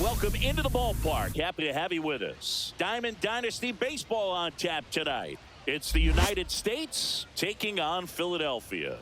welcome into the ballpark. Happy to have you with us. Diamond Dynasty Baseball on tap tonight. It's the United States taking on Philadelphia.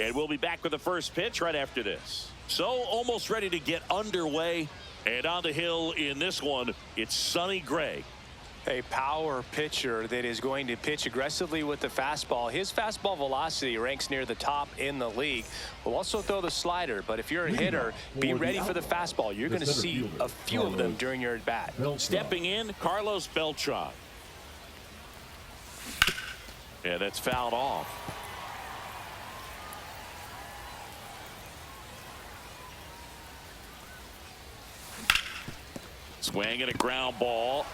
And we'll be back with the first pitch right after this. So almost ready to get underway. And on the hill in this one, it's Sonny Gray. A power pitcher that is going to pitch aggressively with the fastball. His fastball velocity ranks near the top in the league. Will also throw the slider, but if you're a hitter, be ready for the fastball. You're going to see a few of them during your at-bat. Stepping in, Carlos Beltran. Yeah, that's fouled off. Swing and a ground ball.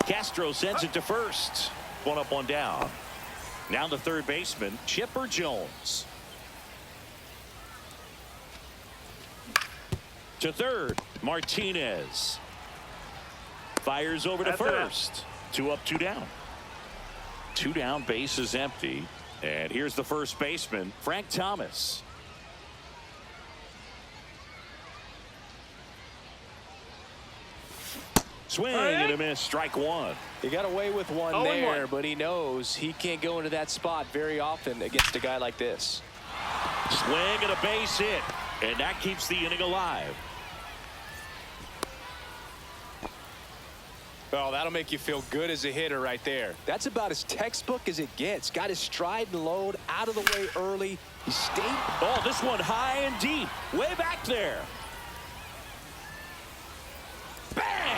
Castro sends it to first. One up, one down. Now the third baseman, Chipper Jones. To third, Martinez. Fires over to first. 2 up, 2 down. 2 down, base is empty. And here's the first baseman, Frank Thomas. Swing and a miss, strike one. He got away with one there, but he knows he can't go into that spot very often against a guy like this. Swing and a base hit, and that keeps the inning alive. Oh, that'll make you feel good as a hitter right there. That's about as textbook as it gets. Got his stride and load out of the way early. He stayed. Oh, this one high and deep, way back there. Bang!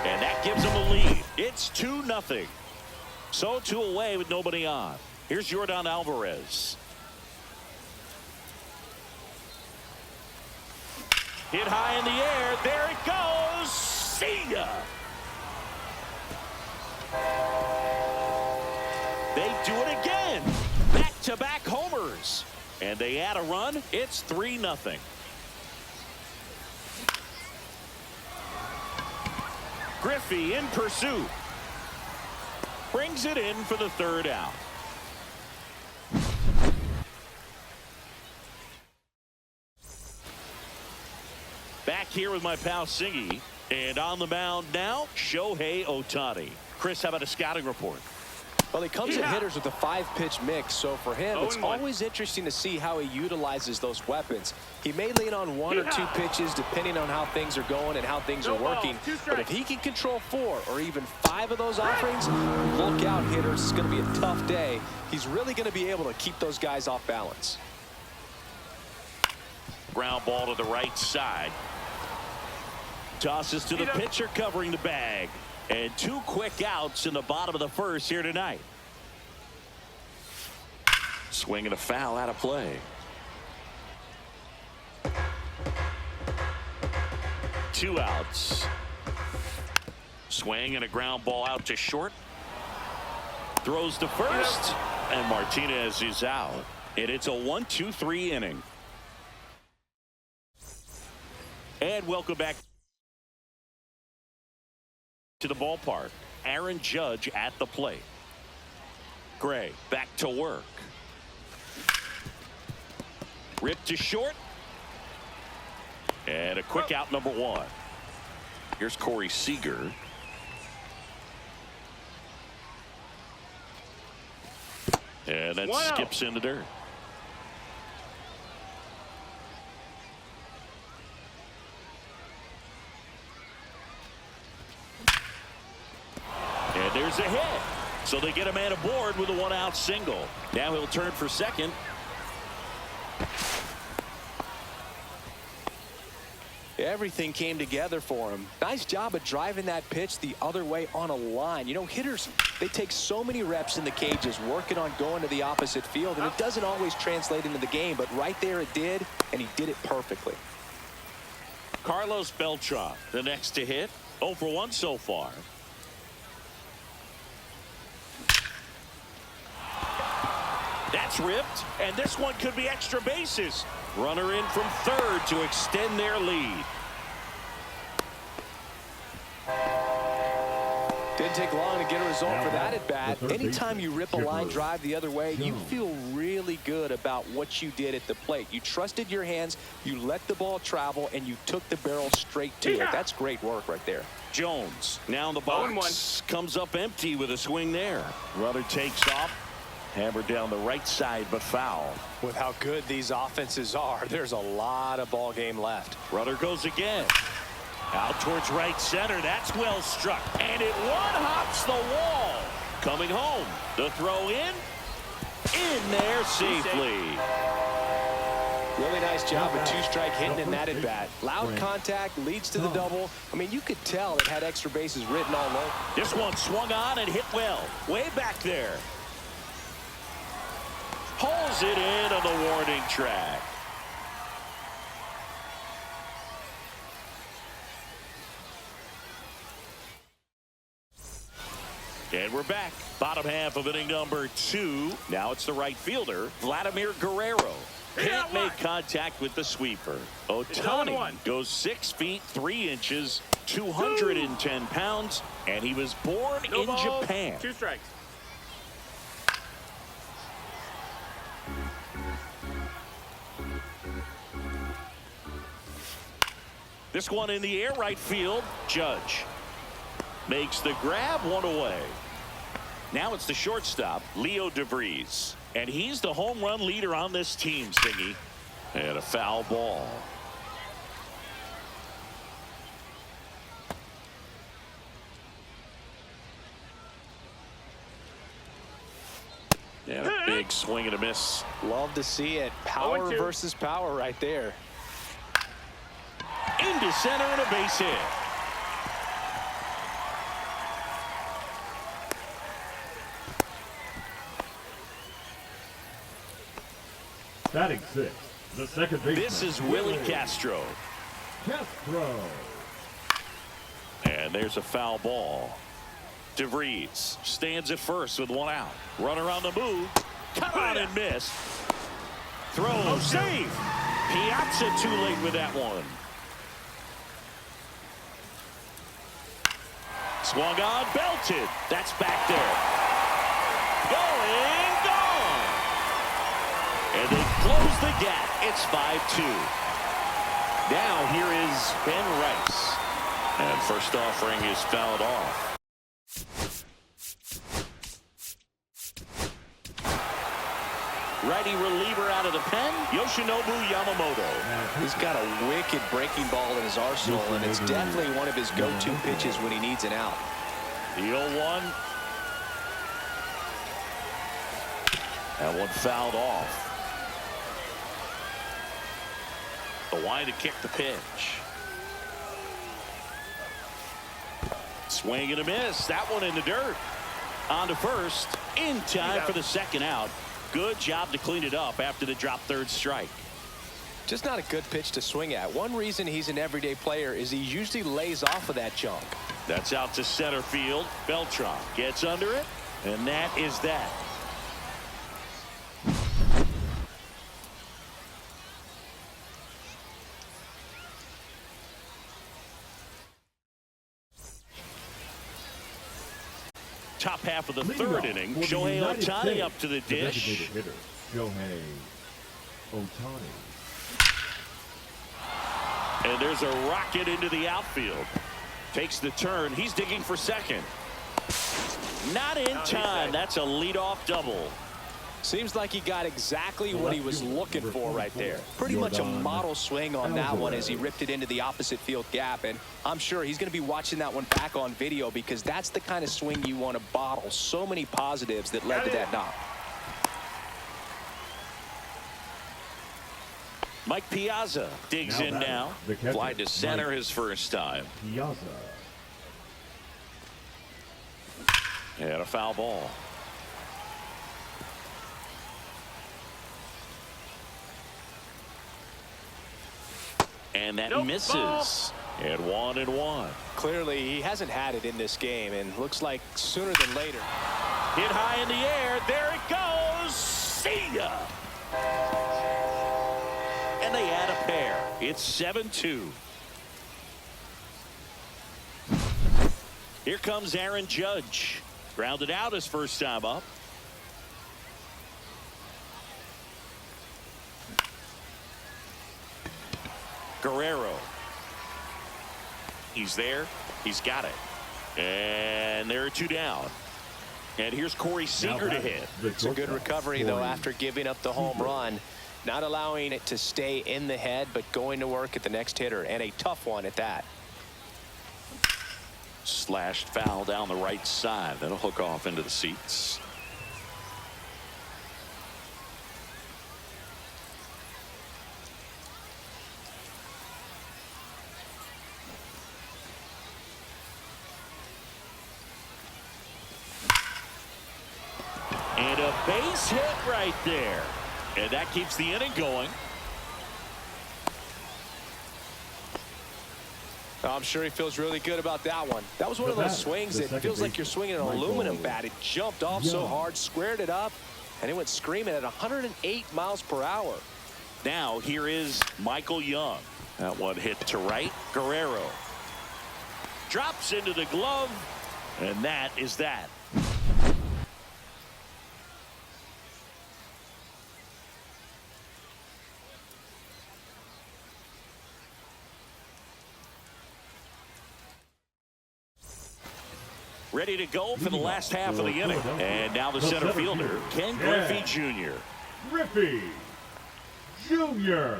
And that gives him a lead. It's 2-0. So 2 away with nobody on. Here's Yordan Alvarez. Hit high in the air. There it goes. See ya. They do it again. Back-to-back homers. And they add a run. It's 3-0. Griffey in pursuit. Brings it in for the third out. Back here with my pal Singy. And on the mound now, Shohei Ohtani. Chris, how about a scouting report? Well, he comes at hitters with a 5-pitch mix, so for him, it's always interesting to see how he utilizes those weapons. He may lean on 1 or 2 pitches depending on how things are going and how things are working. But if he can control 4 or even 5 of those offerings, look out, hitters. It's going to be a tough day. He's really going to be able to keep those guys off balance. Ground ball to the right side. Tosses to the pitcher covering the bag. And 2 quick outs in the bottom of the first here tonight. Swing and a foul out of play. 2 outs. Swing and a ground ball out to short. Throws to first. And Martinez is out. And it's a 1-2-3 inning. And welcome back to the ballpark. Aaron Judge at the plate. Gray back to work. Ripped to short. And a quick out, number 1. Here's Corey Seager. And that skips in the dirt. And there's a hit. So they get a man aboard with a 1-out single. Now he'll turn for second. Everything came together for him. Nice job of driving that pitch the other way on a line. You know, hitters, they take so many reps in the cages working on going to the opposite field, and it doesn't always translate into the game, but right there it did, and he did it perfectly. Carlos Beltran, the next to hit. 0 for 1 so far. That's ripped, and this one could be extra bases. Runner in from third to extend their lead. Didn't take long to get a result for that at bat. Anytime you rip a line drive the other way, you feel really good about what you did at the plate. You trusted your hands, you let the ball travel, and you took the barrel straight to it. That's great work right there. Jones now in the box. Comes up empty with a swing there. Runner takes off. Hammered down the right side, but foul. With how good these offenses are, there's a lot of ball game left. Runner goes again. Out towards right center. That's well struck. And it one-hops the wall. Coming home. The throw in. In there safely. Really nice job with two-strike hitting in that at-bat. Loud contact leads to the double. I mean, you could tell it had extra bases written all over. This one swung on and hit well. Way back there. Pulls it in on the warning track. And we're back. Bottom half of inning number 2. Now it's the right fielder, Vladimir Guerrero. Can't make contact with the sweeper. Ohtani goes 6 feet 3 inches, 210 pounds, and he was born in Japan. 2 strikes. This one in the air, right field. Judge makes the grab, 1 away. Now it's the shortstop, Leo DeVries. And he's the home run leader on this team, Singy. And a foul ball. And a big swing and a miss. Love to see it. Power versus power right there. Into center and a base hit. Batting 6, the second baseman. This is Willie Castro. And there's a foul ball. DeVries stands at first with 1 out. Runner on the move. Cut on and missed. Throw save. Piazza too late with that one. Swung on, belted. That's back there. Going, gone. And they close the gap. It's 5-2. Now here is Ben Rice. And first offering is fouled off. Righty reliever out of the pen, Yoshinobu Yamamoto. He's got a wicked breaking ball in his arsenal, and it's definitely one of his go-to pitches when he needs an out. The 0-1. That one fouled off. The line to kick the pitch. Swing and a miss. That one in the dirt. On to first. In time for the second out. Good job to clean it up after the drop third strike. Just not a good pitch to swing at. One reason he's an everyday player is he usually lays off of that chunk. That's out to center field. Beltran gets under it, and that is that. Top half of the third inning. Shohei Ohtani up to the dish. Hitter, Shohei Ohtani. And there's a rocket into the outfield. Takes the turn. He's digging for second. Not in time. That's a leadoff double. Seems like he got exactly what he was looking for right there. Pretty much a model swing on that one as he ripped it into the opposite field gap. And I'm sure he's going to be watching that one back on video because that's the kind of swing you want to bottle. So many positives that led to that knock. Mike Piazza digs in now. Fly to center his first time. Piazza. And a foul ball. And that misses. And 1-1. Clearly, he hasn't had it in this game, and looks like sooner than later. Hit high in the air. There it goes. See ya. And they add a pair. It's 7-2. Here comes Aaron Judge. Grounded out his first time up. Guerrero. He's there. He's got it. And there are 2 down. And here's Corey Seager to hit. It's a good recovery, though, after giving up the home run. Not allowing it to stay in the head, but going to work at the next hitter, and a tough one at that. Slashed foul down the right side. That'll hook off into the seats. And a base hit right there. And that keeps the inning going. I'm sure he feels really good about that one. That was one of those swings that feels like you're swinging an aluminum bat. It jumped off so hard, squared it up, and it went screaming at 108 miles per hour. Now here is Michael Young. That one hit to right. Guerrero drops into the glove, and that is that. Ready to go for the last half of the inning. And now the center fielder, Ken Griffey Jr. Griffey Jr.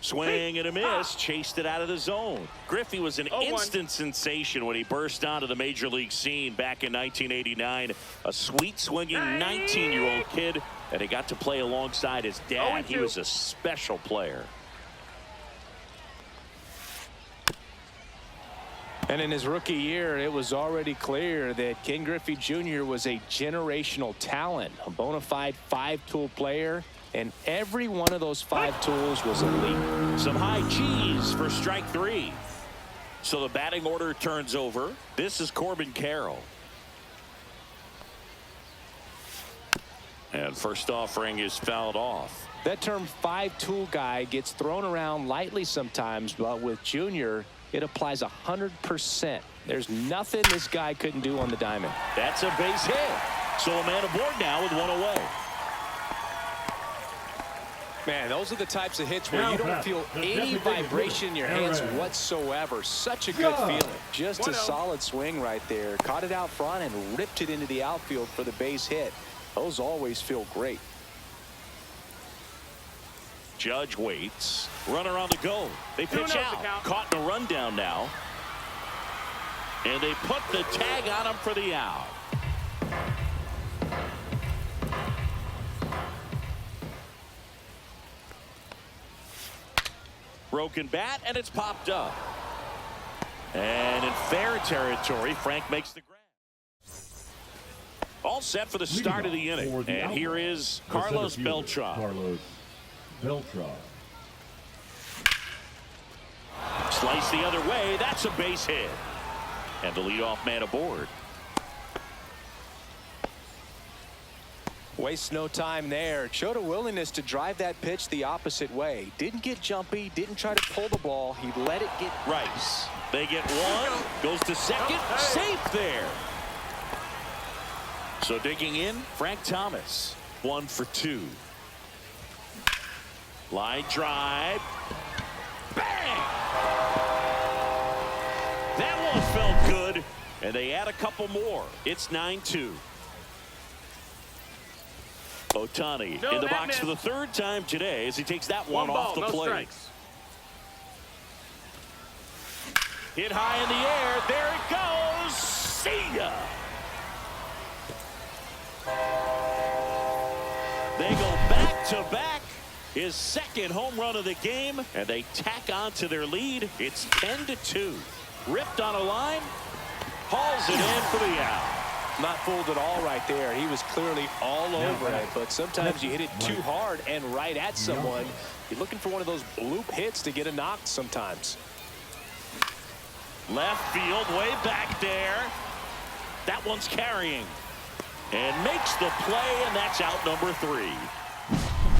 Swing and a miss, chased it out of the zone. Griffey was an instant sensation when he burst onto the major league scene back in 1989. A sweet swinging 19-year-old kid, and he got to play alongside his dad. He was a special player. And in his rookie year, it was already clear that Ken Griffey Jr. was a generational talent, a bona fide 5-tool player, and every one of those 5 tools was elite. Some high cheese for strike 3. So the batting order turns over. This is Corbin Carroll. And first offering is fouled off. That term 5-tool guy gets thrown around lightly sometimes, but with Junior, it applies 100%. There's nothing this guy couldn't do on the diamond. That's a base hit. So a man aboard now with 1 away. Man, those are the types of hits where you don't feel any vibration in your hands whatsoever. Such a good feeling. Just a solid swing right there. Caught it out front and ripped it into the outfield for the base hit. Those always feel great. Judge waits. Runner on the go. They pitch out. Caught in a rundown now. And they put the tag on him for the out. Broken bat, and it's popped up. And in fair territory, Frank makes the grab. All set for the start of the inning. And here is Carlos Beltran. Slice the other way. That's a base hit. And the leadoff man aboard. Wastes no time there. Showed a willingness to drive that pitch the opposite way. Didn't get jumpy. Didn't try to pull the ball. He let it get Rice. They get one. Goes to second. Safe there. So digging in, Frank Thomas. 1 for 2. Line drive. Bang! That one felt good, and they add a couple more. It's 9-2. Ohtani in the box for the 3rd time today as he takes that one off the plate. Hit high in the air. There it goes. See ya. They go back to back. His 2nd home run of the game, and they tack on to their lead. It's 10-2. Ripped on a line, hauls it in for the out. Not fooled at all right there. He was clearly all over it, but sometimes you hit it too hard and right at someone. You're looking for one of those bloop hits to get a knock sometimes. Left field, way back there. That one's carrying. And makes the play, and that's out number 3.